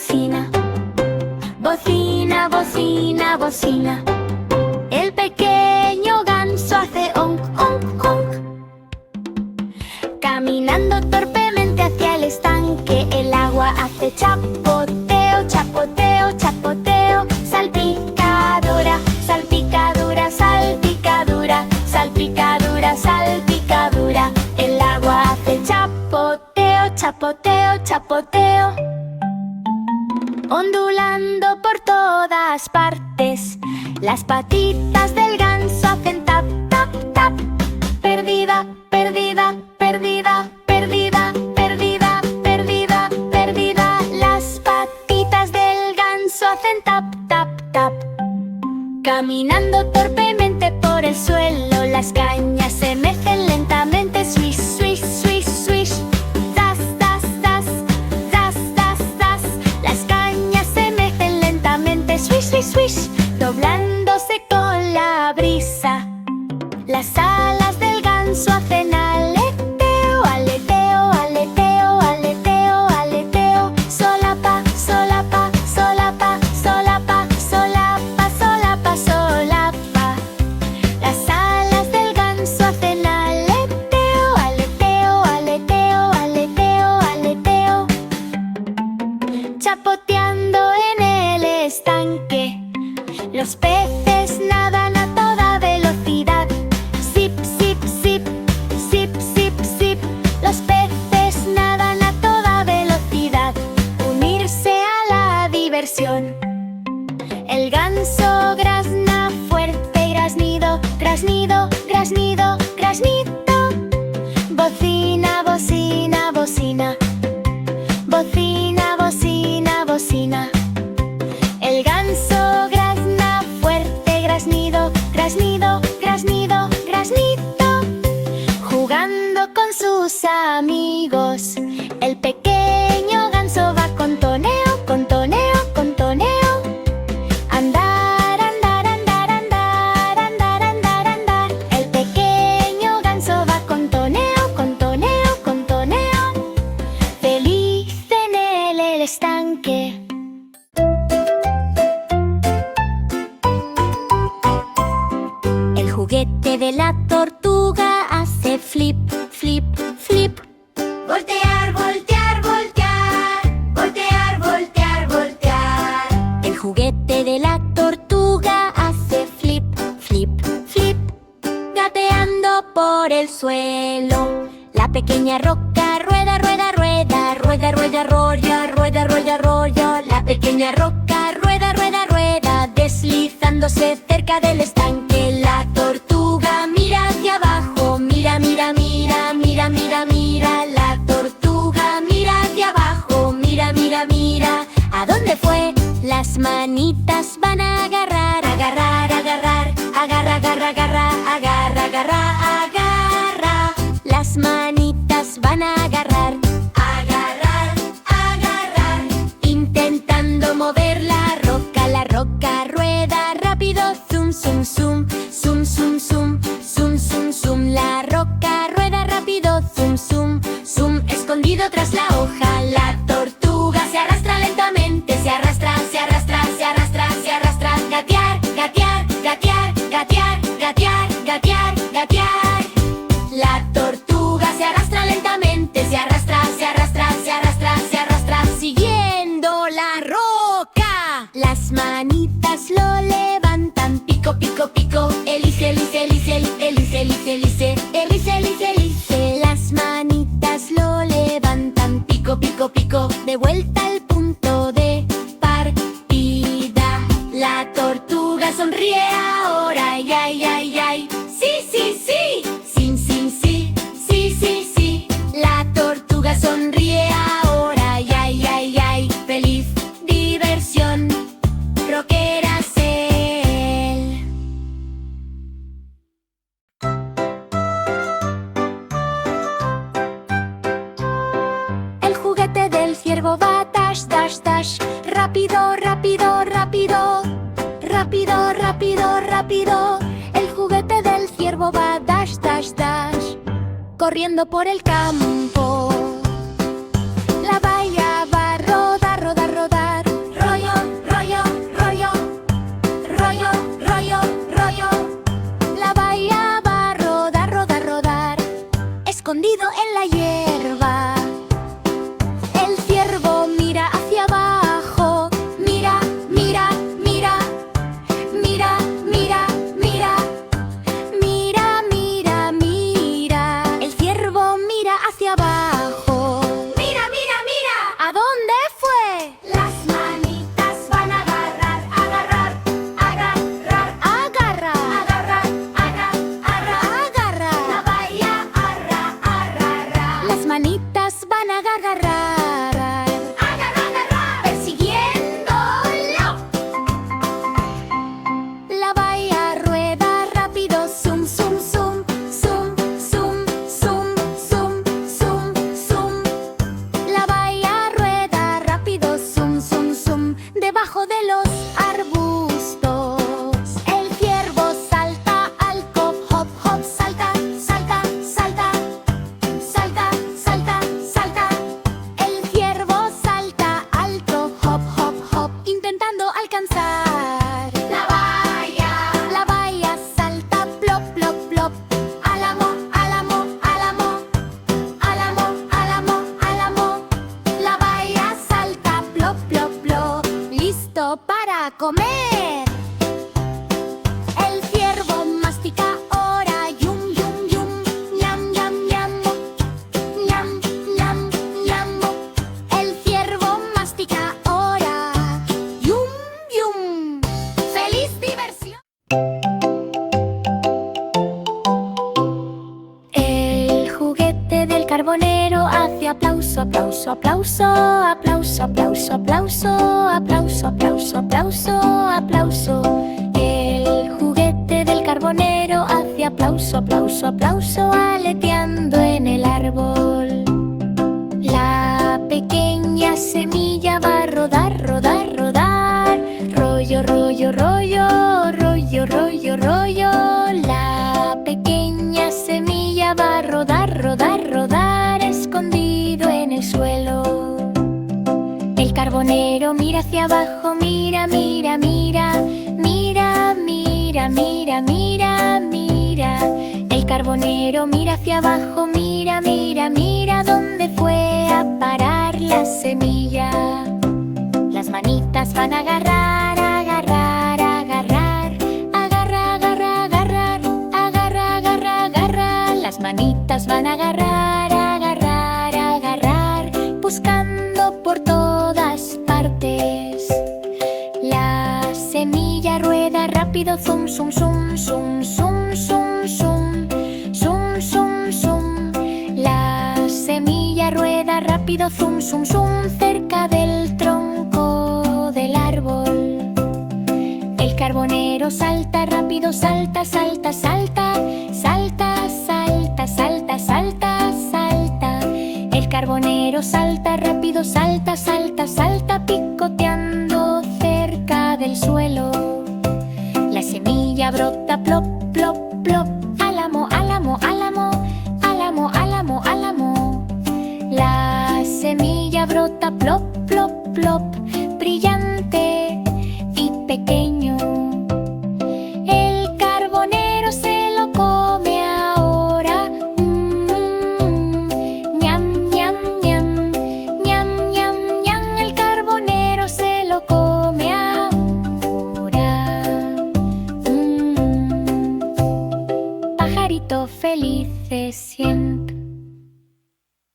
bocina. Bocina, bocina, bocina. El pequeño ganso hace onk, onk, onk. Caminando torpemente hacia el estanque, el agua hace chapoteo, chapoteo, chapoteo. Salpicadura, salpicadura, salpicadura, salpicadura, salpicadura. El agua hace chapoteo, chapoteo, chapoteo. Ondulando por todas partes, las patitas del ganso hacen tap, tap, tap. Perdida, perdida, perdida, perdida, perdida, perdida, perdida. Las patitas del ganso hacen tap, tap, tap. Caminando torpemente por el suelo, las cañas se mecen lentamente. Swish, swish, swish, swish. Das, das, das, das, das, das. Las cañas se mecen lentamente. Swish, swish, swish. Doblándose con la brisa, las alas del ganso hacen aleteo, aleteo, aleteo, aleteo, aleteo. Solapa, solapa, solapa, solapa, solapa, solapa, solapa. Las alas del ganso hacen aleteo, aleteo, aleteo, aleteo, aleteo. Chapoteando en el estanque, los peces nadan a toda velocidad. Zip, zip, zip, zip, zip, zip. Los peces nadan a toda velocidad. Unirse a la diversión. El ganso grazna fuerte y graznido, graznido, graznido, graznito. Bocina, bocina, bocina. Bocina, bocina, bocina. El ganso grazna fuerte, graznido, graznido, graznido, graznito. Jugando con sus amigos, el pequeño ganso va con toneo, con toneo, con toneo. Andar, andar, andar, andar, andar, andar, andar. El pequeño ganso va con toneo, con toneo, con toneo. Feliz en el estanque. El juguete de la tortuga hace flip, flip, flip. Voltear, voltear, voltear. Voltear, voltear, voltear. El juguete de la tortuga hace flip, flip, flip. Gateando por el suelo, la pequeña roca rueda, rueda, rueda. Rueda, rueda, rolla, rueda, rueda, rolla. La pequeña roca rueda, rueda, rueda. Deslizándose cerca del estanque, la tortuga mira hacia abajo. Mira, mira, mira, mira, mira, mira. La tortuga mira hacia abajo. Mira, mira, mira. ¿A dónde fue? Las manitas van a agarrar. Agarrar, agarrar. Agarra, agarra, agarra. Agarra, agarra, agarra. Las manitas van a agarrar. Agarrar, agarrar. Intentando mover la roca rueda rápido. Zoom, zoom, zoom. Zoom, zoom, zoom. Zoom, zoom, zoom. La roca rueda rápido. Zoom, zoom, zoom. Escondido tras la hoja, la tortuga se arrastra lentamente. Se arrastra, se arrastra, se arrastra, se arrastra. Gatear, gatear, gatear, gatear, gatear, gatear, gatear. La tortuga se arrastra lentamente. Se arrastra, se arrastra, se arrastra, se arrastra. Siguiendo la roca, las manitas lo levantan. Pico, pico, pico. Elige, elige, elige, elige, elige, elige. Elige, elige, elige. Las manitas lo levantan. Pico, pico, pico. De vuelta al punto de partida. La tortuga sonríe ahora. Ay, ay, ay, ay. Sí, sí, sí. Sin, sin, sí. Sí, sí, sí. La tortuga sonríe ahora. Ay, ay, ay, ay. Feliz diversión. Rockera es él. El juguete del ciervo va dash, dash, dash. Rápido, rápido, rápido. Rápido, rápido, rápido. El juguete del ciervo va dash, dash, dash. Corriendo por el campo. La valla va a rodar, rodar, rodar. los arbustos. El ciervo salta al hop, hop, hop. Salta, salta, salta. Salta, salta, salta. El ciervo salta alto, hop, hop, hop, intentando alcanzar la valla. La valla salta plop, plop, plop. Álamo, álamo, álamo. Álamo, álamo, álamo. La valla salta plop, plop, plop. Listo para comer. El ciervo mastica ahora. Yum, yum, yum. Ñam, ñam, ñam. Ñam, ñam, ñam. El ciervo mastica ahora. Yum, yum. ¡Feliz diversión! El juguete del carbonero hace aplauso, aplauso, aplauso. Aplauso, aplauso, aplauso. Aplauso, aplauso, aplauso, aplauso. El juguete del carbonero hace aplauso, aplauso, aplauso, aleteando en el árbol. La pequeña semilla va a rodar, rodar, rodar. Rollo, rollo, rollo, rollo, rollo, rollo. La pequeña semilla va a rodar, rodar, rodar, escondido en el suelo. El carbonero mira hacia abajo, mira, mira, mira. Mira, mira, mira, mira, mira. El carbonero mira hacia abajo, mira, mira, mira. ¿Dónde fue a parar la semilla? Las manitas van a agarrar, agarrar, agarrar. Agarra, agarra, agarrar. Agarra, agarra, agarrar. Las manitas van a agarrar, agarrar, agarrar. Buscando por todas partes. La semilla rueda rápido, zum, zum, zum, zum, zum, zum, zum. Zum, zum, zum. La semilla rueda rápido, zum, zum, zum, cerca del tronco del árbol. El carbonero salta rápido, salta, salta, salta. Salta, salta, salta, salta, salta. El carbonero salta rápido, salta, salta, salta, picoteando cerca del suelo. La semilla brota, plop, plop, plop. Álamo, álamo, álamo. Álamo, álamo, álamo. La semilla brota, plop, plop, plop. Brillante y pequeño. El carbonero se lo come ahora. Ñam, ñam, ñam. Ñam, ñam, ñam. El carbonero se lo come ahora. Pajarito felices siempre.